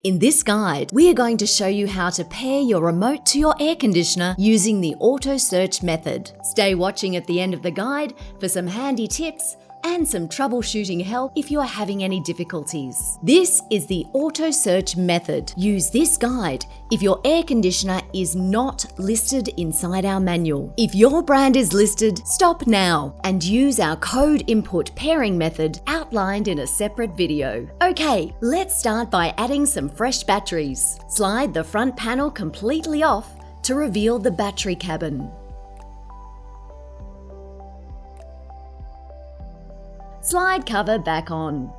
In this guide, we are going to show you how to pair your remote to your air conditioner using the auto search method. Stay watching at the end of the guide for some handy tips and some troubleshooting help if you are having any difficulties. This is the auto search method. Use this guide if your air conditioner is not listed inside our manual. If your brand is listed, stop now and use our code input pairing method outlined in a separate video. Okay, let's start by adding some fresh batteries. Slide the front panel completely off to reveal the battery cabin. Slide cover back on.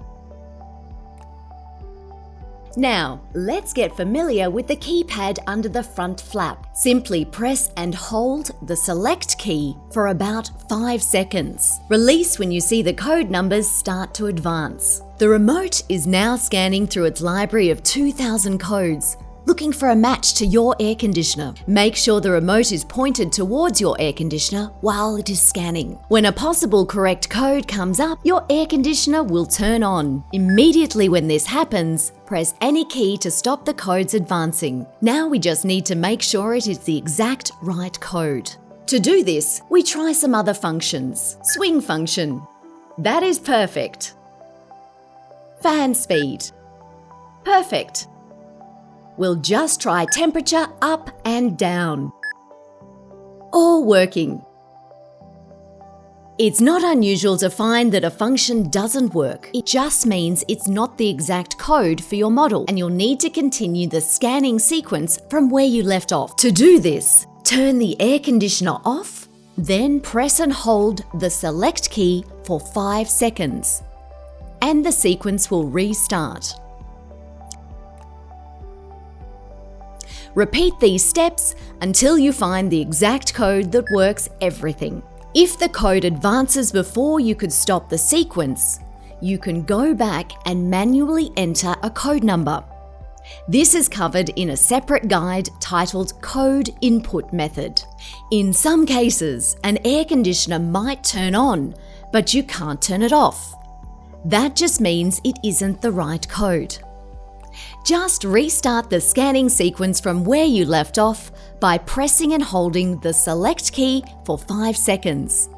Now, let's get familiar with the keypad under the front flap. Simply press and hold the select key for about 5 seconds. Release when you see the code numbers start to advance. The remote is now scanning through its library of 2,000 codes, looking for a match to your air conditioner. Make sure the remote is pointed towards your air conditioner while it is scanning. When a possible correct code comes up, your air conditioner will turn on. Immediately when this happens, press any key to stop the codes advancing. Now we just need to make sure it is the exact right code. To do this, we try some other functions. Swing function. That is perfect. Fan speed. Perfect. We'll just try temperature up and down. All working. It's not unusual to find that a function doesn't work. It just means it's not the exact code for your model, and you'll need to continue the scanning sequence from where you left off. To do this, turn the air conditioner off, then press and hold the select key for 5 seconds, and the sequence will restart. Repeat these steps until you find the exact code that works everything. If the code advances before you could stop the sequence, you can go back and manually enter a code number. This is covered in a separate guide titled Code Input Method. In some cases, an air conditioner might turn on, but you can't turn it off. That just means it isn't the right code. Just restart the scanning sequence from where you left off by pressing and holding the select key for 5 seconds.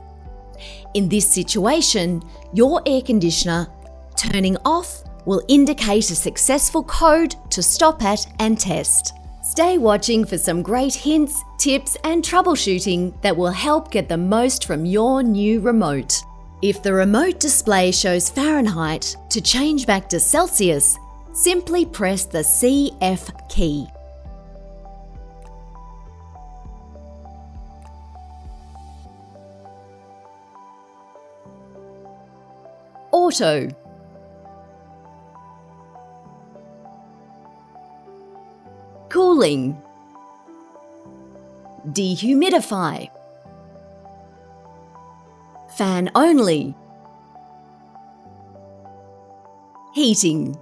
In this situation, your air conditioner turning off will indicate a successful code to stop at and test. Stay watching for some great hints, tips, and troubleshooting that will help get the most from your new remote. If the remote display shows Fahrenheit, to change back to Celsius, simply press the CF key. Auto. Cooling. Dehumidify. Fan only. Heating.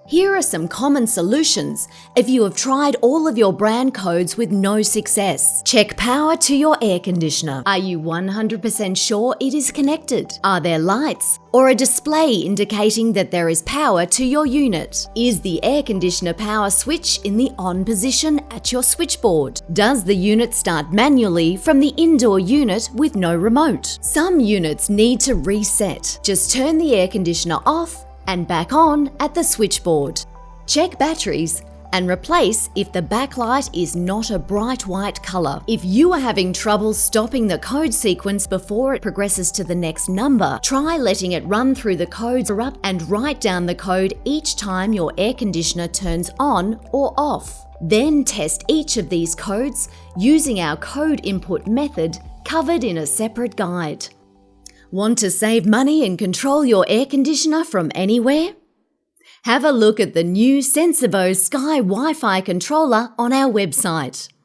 Here are some common solutions if you have tried all of your brand codes with no success. Check power to your air conditioner. Are you 100% sure it is connected? Are there lights or a display indicating that there is power to your unit? Is the air conditioner power switch in the on position at your switchboard? Does the unit start manually from the indoor unit with no remote? Some units need to reset. Just turn the air conditioner off and back on at the switchboard. Check batteries and replace if the backlight is not a bright white color. If you are having trouble stopping the code sequence before it progresses to the next number, try letting it run through the codes up and write down the code each time your air conditioner turns on or off. Then test each of these codes using our code input method covered in a separate guide. Want to save money and control your air conditioner from anywhere? Have a look at the new Sensivo Sky Wi-Fi controller on our website.